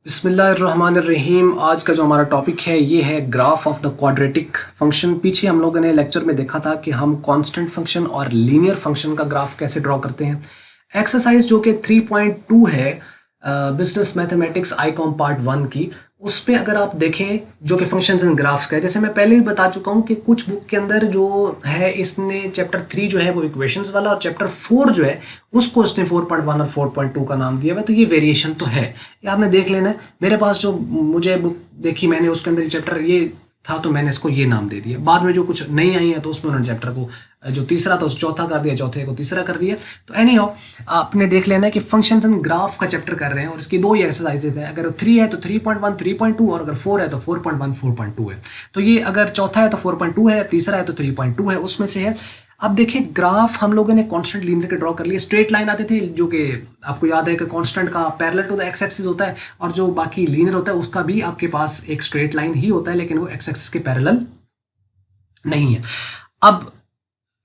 बिस्मिल्लाहिर्रहमानिर्रहीम। आज का जो हमारा टॉपिक है ये है graph of the quadratic function. पीछे हम लोगों ने लेक्चर में देखा था कि हम कांस्टेंट फंक्शन और लीनियर फंक्शन का ग्राफ कैसे ड्रॉ करते हैं। एक्सरसाइज जो कि 3.2 है बिजनेस मैथमेटिक्स आईकॉम पार्ट 1 की, उस पे अगर आप देखें जो कि फंक्शंस एंड ग्राफ्स का है, जैसे मैं पहले भी बता चुका हूँ कि कुछ बुक के अंदर जो है इसने चैप्टर 3 जो है वो इक्वेशंस वाला और चैप्टर 4 जो है उसको इसने 4.1 और 4.2 का नाम दिया हुआ है। तो ये वेरिएशन तो है, ये आपने देख लेना है। मेरे पास जो मुझे बुक देखी मैंने उसके अंदर चैप्टर ये था तो मैंने इसको ये नाम दे दिया। बाद में जो कुछ नई आई है तो उसमें उन्होंने चैप्टर को जो तीसरा था उस चौथा कर दिया, चौथे को तीसरा कर दिया। तो एनी हाउ आपने देख लेना है कि फंक्शंस एंड ग्राफ का चैप्टर कर रहे हैं और इसकी दो ही एक्सरसाइजेज हैं। अगर 3 है तो 3.1 3.2 और अगर 4 है तो 4.1 4.2 है। तो ये अगर चौथा है तो 4.2 है, तीसरा है तो 3.2 है, उसमें से है। अब देखिए ग्राफ हम लोगों ने कांस्टेंट लीनियर के ड्रॉ कर लिए। स्ट्रेट लाइन आते थे जो कि आपको याद है कि कांस्टेंट का parallel to the x axis होता है और जो बाकी लीनियर होता है उसका भी आपके पास एक स्ट्रेट लाइन ही होता है, लेकिन वो एक्स एक्सिस के पैरेलल नहीं है। अब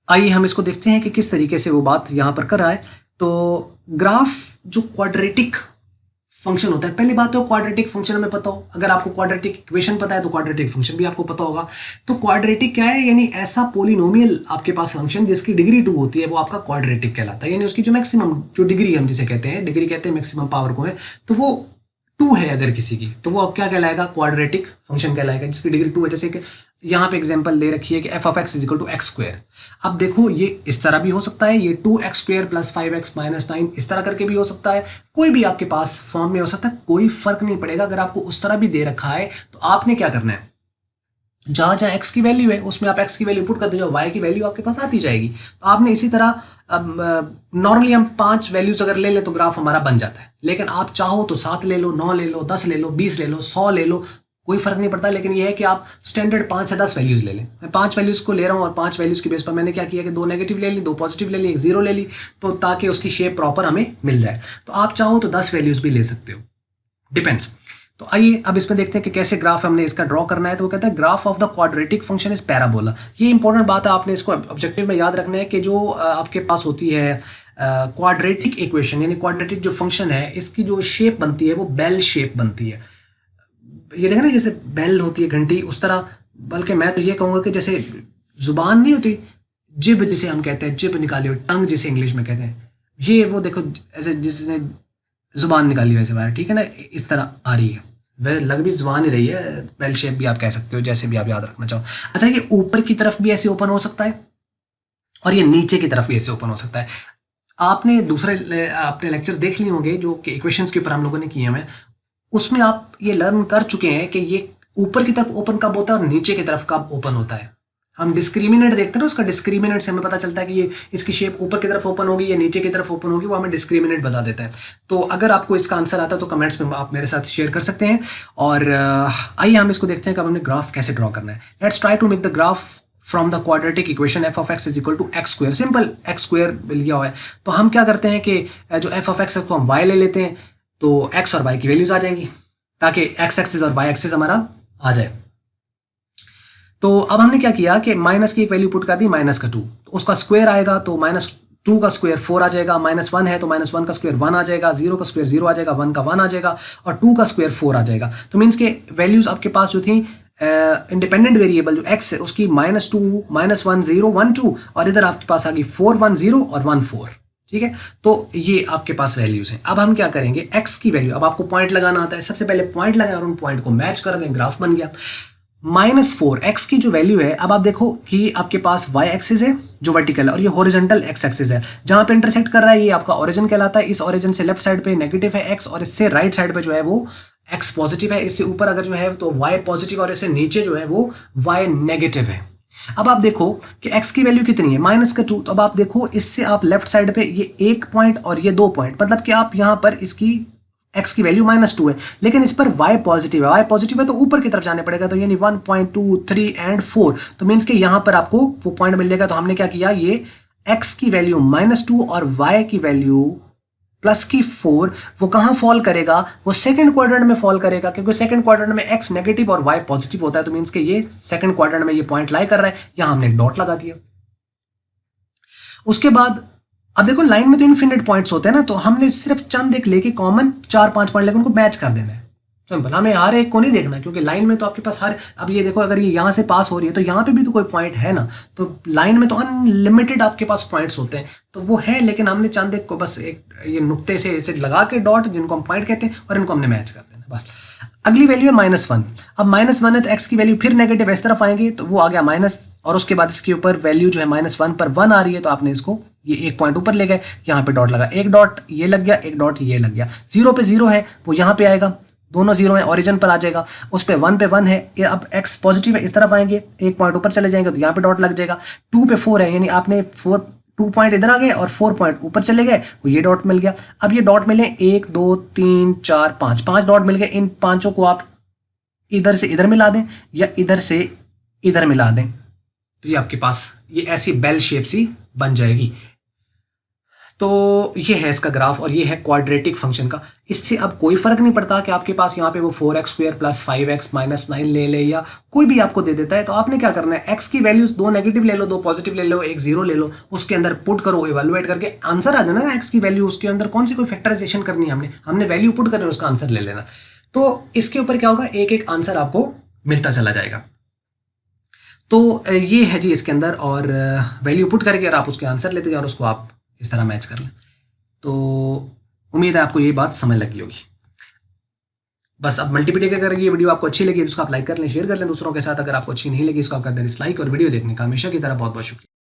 आइए हम इसको देखते हैं कि किस तरीके से वो बात यहां पर कर रहा है। तो ग्राफ जो क्वाड्रेटिक फंक्शन होता है, पहली बात तो क्वाड्रेटिक फंक्शन हमें पता हो। अगर आपको क्वाड्रेटिक इक्वेशन पता है तो क्वाड्रेटिक फंक्शन भी आपको पता होगा। तो क्वाड्रेटिक क्या है, यानी ऐसा पोलिनोमियल आपके पास फंक्शन जिसकी डिग्री 2 होती है वो आपका क्वाड्रेटिक कहलाता है। यानी उसकी जो मैक्सिमम जो डिग्री हम जिसे कहते हैं, डिग्री कहते हैं मैक्सिमम पावर को है, तो वो 2 है अगर किसी की, तो वो अब क्या कहलाएगा, क्वाड्रेटिक फंक्शन कहलाएगा जिसकी डिग्री 2 है। जैसे कि यहाँ पे एग्जांपल ले रखी है कि f of x is equal to x square. अब देखो ये इस तरह भी हो सकता है, ये 2x square plus 5x minus 9 इस तरह करके भी हो सकता है, कोई भी आपके पास फॉर्म में हो सकता है, कोई फर्क नहीं पड़ेगा। अगर आपको उस तरह भी दे रखा है तो आपने क्या करना है, जहां जहां x की वैल्यू है उसमें आप x की वैल्यू पुट कर दीजिए, y की वैल्यू आपके पास आती जाएगी। तो आपने इसी तरह नॉर्मली हम 5 वैल्यूज अगर ले ले तो ग्राफ हमारा बन जाता है, लेकिन आप चाहो तो 7 ले लो, 9 ले लो, 10 ले लो, 20 ले लो, 100 ले लो, कोई फर्क नहीं पड़ता। लेकिन ये है कि आप स्टैंडर्ड 5 से 10 वैल्यूज ले लें। मैं 5 वैल्यूज को ले रहा हूँ और 5 वैल्यूज की बेस पर मैंने क्या किया कि 2 नेगेटिव ले ली, 2 पॉजिटिव ले ली, 1 जीरो ले ली, तो ताकि उसकी शेप प्रॉपर हमें मिल जाए। तो आप चाहो तो 10 वैल्यूज भी ले सकते हो, डिपेंड्स। तो आइए अब इसमें देखते हैं कि कैसे ग्राफ हमने इसका ड्रॉ करना है। तो वो कहता है graph of the quadratic function is parabola. ये इंपॉर्टेंट बात है, आपने इसको ऑब्जेक्टिव में याद रखना है कि जो आपके पास होती है क्वाड्रेटिक इक्वेशन, यानी क्वाड्रेटिक जो फंक्शन है इसकी जो शेप बनती है वो बेल शेप बनती है। ये देखा ना, जैसे बेल होती है घंटी, उस तरह। बल्कि मैं तो ये कहूँगा कि जैसे जुबान नहीं होती, जिब जिसे हम कहते हैं, जिब निकाली हो, टंग जिसे इंग्लिश में कहते हैं, ये वो देखो ऐसे जिसने जुबान निकाली वैसे बाहर, ठीक है ना, इस तरह आ रही है। वह लग भी जुबान ही रही है, बेल शेप भी आप कह सकते हो, जैसे भी आप याद रखना चाहो। अच्छा, ये ऊपर की तरफ भी ऐसे ओपन हो सकता है और ये नीचे की तरफ भी ऐसे ओपन हो सकता है। आपने दूसरे अपने लेक्चर देख लिए होंगे जो कि इक्वेशंस के ऊपर हम लोगों ने किए हैं, उसमें आप ये लर्न कर चुके हैं कि ये ऊपर की तरफ ओपन कब होता है और नीचे की तरफ कब ओपन होता है। हम डिस्क्रिमिनेंट देखते हैं ना, उसका डिस्क्रिमिनेंट से हमें पता चलता है कि ये इसकी शेप ऊपर की तरफ ओपन होगी या नीचे की तरफ ओपन होगी, वो हमें डिस्क्रिमिनेंट बता देता है। तो अगर आपको इसका आंसर आता है तो कमेंट्स में आप मेरे साथ शेयर कर सकते हैं। और आइए हम इसको देखते हैं कि अब हमें ग्राफ कैसे ड्रॉ करना है। Let's try to make the graph from the quadratic equation f of x is equal to x square. Simple x square लिया हुआ है, तो हम क्या करते हैं कि जो एफ ऑफ एक्स है उसको हम वाई ले लेते हैं, तो एक्स और वाई की वैल्यूज आ जाएंगी ताकि एक्स एक्सिस और वाई एक्सिस हमारा आ जाए। तो अब हमने क्या किया कि माइनस की एक वैल्यू पुट कर दी, माइनस का 2, तो उसका स्क्वायर आएगा, तो -2 का स्क्वायर 4 आ जाएगा, -1 है तो -1 का स्क्वायर 1 आ जाएगा, 0 का स्क्वायर 0 आ जाएगा, 1 का 1 आ जाएगा और 2 का स्क्वायर 4 आ जाएगा। तो मीन्स के वैल्यूज आपके पास जो थी इंडिपेंडेंट वेरिएबल जो x है उसकी -2 -1 0 1 2 और इधर आपके पास आ गई 4 1 0 और 1 4। ठीक है, तो ये आपके पास वैल्यूज हैं। अब हम क्या करेंगे, x की वैल्यू, अब आपको पॉइंट लगाना आता है, सबसे पहले पॉइंट लगाएं और उन पॉइंट को मैच कर दें, ग्राफ बन गया। -4 x की जो वैल्यू है, अब आप देखो कि आपके पास y एक्सिस है जो वर्टिकल है और ये हॉरिजॉन्टल x एक्सिस है। जहां पे इंटरसेक्ट कर रहा है ये आपका ओरिजिन कहलाता है। इस ओरिजिन से लेफ्ट साइड पे नेगेटिव है x और इससे राइट साइड पे जो है वो x पॉजिटिव है। इससे ऊपर अगर जो है तो y पॉजिटिव और इससे नीचे जो है वो y नेगेटिव है। अब आप देखो कि x की वैल्यू कितनी है, -2। तो अब आप देखो इससे आप लेफ्ट साइड पे ये 1 पॉइंट और ये 2 पॉइंट, मतलब कि आप यहां पर इसकी x की वैल्यू -2 है, लेकिन इस पर y पॉजिटिव है, y पॉजिटिव है तो ऊपर की तरफ जाने पड़ेगा, तो यानी 1 2 3 एंड 4। तो मीन्स कि यहां पर आपको वो पॉइंट मिल जाएगा। तो हमने क्या किया, ये x की वैल्यू -2 और y की वैल्यू प्लस की 4 वो कहां फॉल करेगा, वो सेकंड क्वाड्रेंट में फॉल करेगा, क्योंकि सेकंड क्वाड्रेंट में x नेगेटिव और y पॉजिटिव होता है। तो मीन्स कि ये सेकंड क्वाड्रेंट में ये पॉइंट लाई कर रहा है, यहां हमने डॉट लगा दिया। उसके बाद अब देखो लाइन में तो इनफिनिट पॉइंट्स होते हैं ना, तो हमने सिर्फ चंद एक लेके कॉमन 4 5 पॉइंट लेके उनको मैच कर देना है। सिंपल, हमें हर एक को नहीं देखना, क्योंकि लाइन में तो आपके पास अब ये देखो, अगर ये यहाँ से पास हो रही है तो यहाँ पे भी तो कोई पॉइंट है ना, तो लाइन में तो अनलिमिटेड आपके पास पॉइंट्स होते हैं, तो वो है, लेकिन हमने चांदे को बस एक ये नुक्ते से ऐसे लगा के डॉट, जिनको हम पॉइंट कहते हैं, और इनको हमने मैच कर देना बस। अगली वैल्यू है -1। अब -1 है तो x की वैल्यू फिर नेगेटिव इस तरफ आएंगे, तो वो आ गया माइनस, और उसके बाद इसके ऊपर वैल्यू जो है -1 पर 1 आ रही है, तो आपने इसको ये एक पॉइंट ऊपर ले गए, यहाँ पे डॉट लगा, एक डॉट ये लग गया, एक डॉट ये लग गया। 0 पे 0 है वो यहाँ पे आएगा, दोनों 0 है, ओरिजिन पर आ जाएगा। उस पे 1 है, ये अब x पॉजिटिव है, इस तरफ आएंगे, एक पॉइंट ऊपर चले जाएंगे तो यहाँ पे डॉट लग जाएगा। 2 पे 4 है, यानी आपने 2 पॉइंट इधर आ गए और 4 पॉइंट ऊपर चले गए, वो ये डॉट मिल गया। अब ये डॉट मिले 1 2 3 4 5 डॉट मिल गए। इन पांचों को आप इधर से इधर मिला दें या इधर से इधर मिला दें, तो ये आपके पास ये ऐसी बेल शेप सी बन जाएगी। तो ये है इसका ग्राफ, और ये है क्वाड्रेटिक फंक्शन का। इससे अब कोई फर्क नहीं पड़ता कि आपके पास यहाँ पे वो 4x² + 5x - 9 ले ले, या कोई भी आपको दे देता है, तो आपने क्या करना है, x की वैल्यूज 2 नेगेटिव ले लो, 2 पॉजिटिव ले लो, 1 0 ले लो, उसके अंदर पुट करो, इवेलुएट करके आंसर आ जाना ना x की वैल्यू, उसके अंदर कौन सी कोई फैक्टराइजेशन करनी है, हमने वैल्यू पुट करनी है, उसका आंसर ले लेना। तो इसके ऊपर क्या होगा, एक एक आंसर आपको मिलता चला जाएगा। तो ये है जी इसके अंदर, और वैल्यू पुट करके और आप उसके आंसर लेते जाओ और उसको आप इस तरह मैच कर लें। तो उम्मीद है आपको ये बात समझ लगी होगी। बस अब मल्टीप्लिकेशन करके ये वीडियो आपको अच्छी लगी तो उसको आप लाइक कर लें, शेयर कर लें दूसरों के साथ। अगर आपको अच्छी नहीं लगी इसको आप कर दें डिसलाइक, और वीडियो देखने का हमेशा की तरह बहुत बहुत शुक्रिया।